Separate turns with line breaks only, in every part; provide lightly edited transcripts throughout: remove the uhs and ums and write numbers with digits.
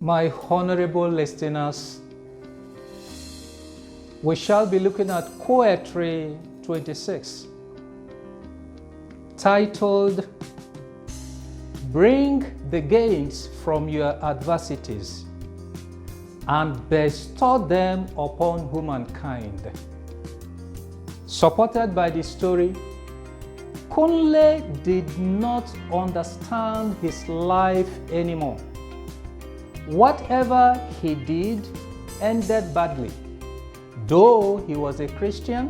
My honorable listeners, we shall be looking at QUOWETRY 26, titled, Bring the gains from your adversities and bestow them upon humankind. Supported by the story, Kunle did not understand his life anymore. Whatever he did ended badly. Though he was a Christian,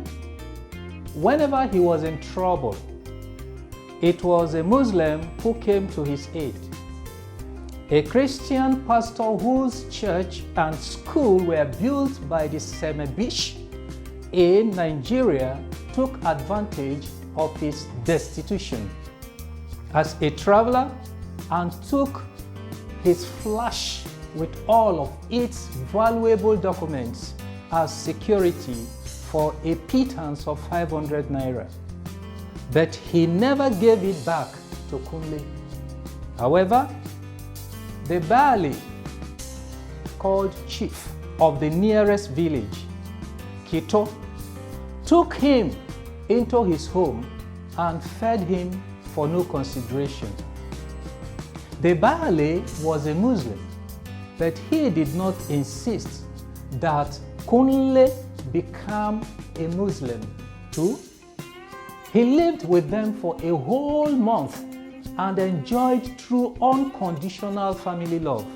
whenever he was in trouble, it was a Muslim who came to his aid. A Christian pastor whose church and school were built by the Semebish in Nigeria took advantage of his destitution as a traveler and took his flash with all of its valuable documents as security for a pittance of 500 naira. But he never gave it back to Kunle. However, the Baali, called chief of the nearest village, Kito, took him into his home and fed him for no consideration. The Baali was a Muslim, but he did not insist that Kunle become a Muslim too. He lived with them for a whole month and enjoyed true unconditional family love.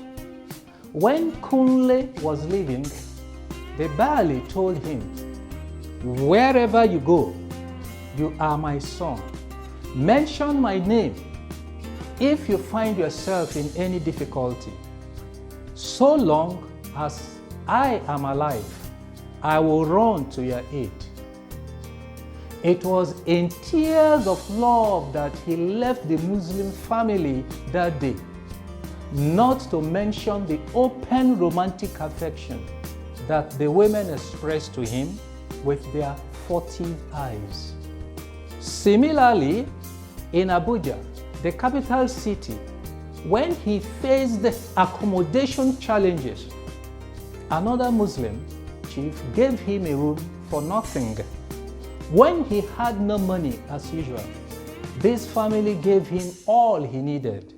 When Kunle was leaving, the Baali told him, "Wherever you go, you are my son. Mention my name if you find yourself in any difficulty. So long as I am alive, I will run to your aid." It was in tears of love that he left the Muslim family that day, not to mention the open romantic affection that the women expressed to him with their 40 eyes. Similarly, in Abuja, the capital city, when he faced accommodation challenges, another Muslim chief gave him a room for nothing. When he had no money as usual, this family gave him all he needed.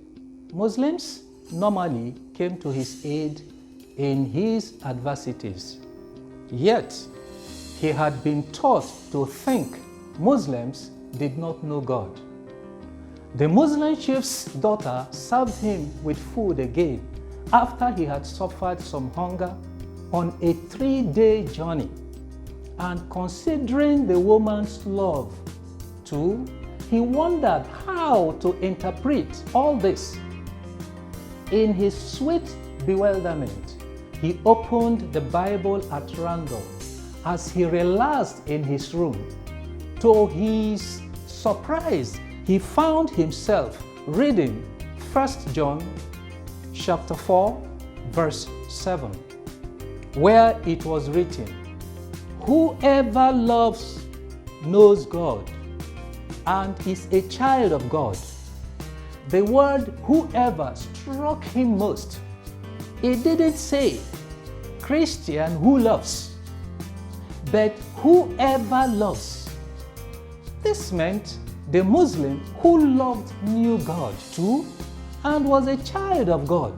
Muslims normally came to his aid in his adversities. Yet, he had been taught to think Muslims did not know God. The Muslim chief's daughter served him with food again after he had suffered some hunger on a 3-day journey. And considering the woman's love too, he wondered how to interpret all this. In his sweet bewilderment, he opened the Bible at random as he relaxed in his room. To his surprise, he found himself reading 1 John chapter 4, verse 7, where it was written, "Whoever loves knows God and is a child of God." The word "whoever" struck him most. It didn't say Christian who loves, but whoever loves. This meant the Muslim who loved knew God too and was a child of God.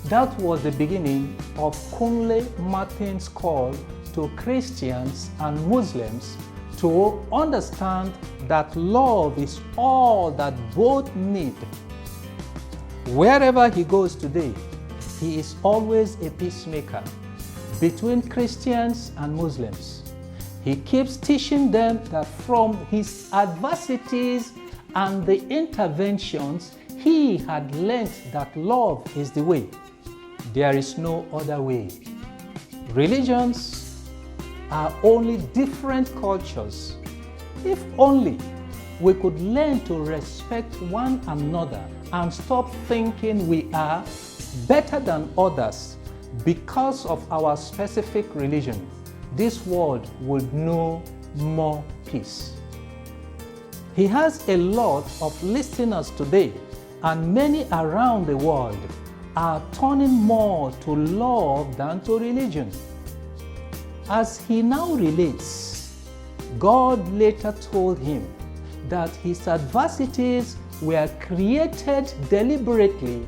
That was the beginning of Kunle Martin's call to Christians and Muslims to understand that love is all that both need. Wherever he goes today, he is always a peacemaker between Christians and Muslims. He keeps teaching them that from his adversities and the interventions, he had learned that love is the way. There is no other way. Religions are only different cultures. If only we could learn to respect one another and stop thinking we are better than others because of our specific religion, this world would know more peace. He has a lot of listeners today and many around the world are turning more to love than to religion. As he now relates, God later told him that his adversities were created deliberately,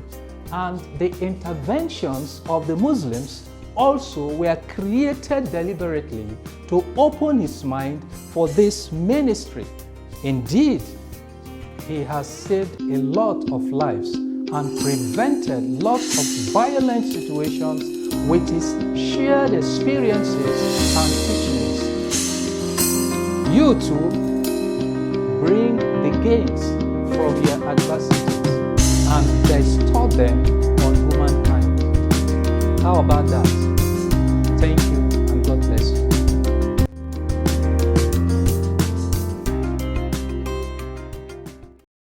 and the interventions of the Muslims also were created deliberately to open his mind for this ministry. Indeed, he has saved a lot of lives and prevented lots of violent situations with his shared experiences and teachings. You too, bring the gains from your adversities and bestow them on humankind. How about that? Thank you, and God bless you.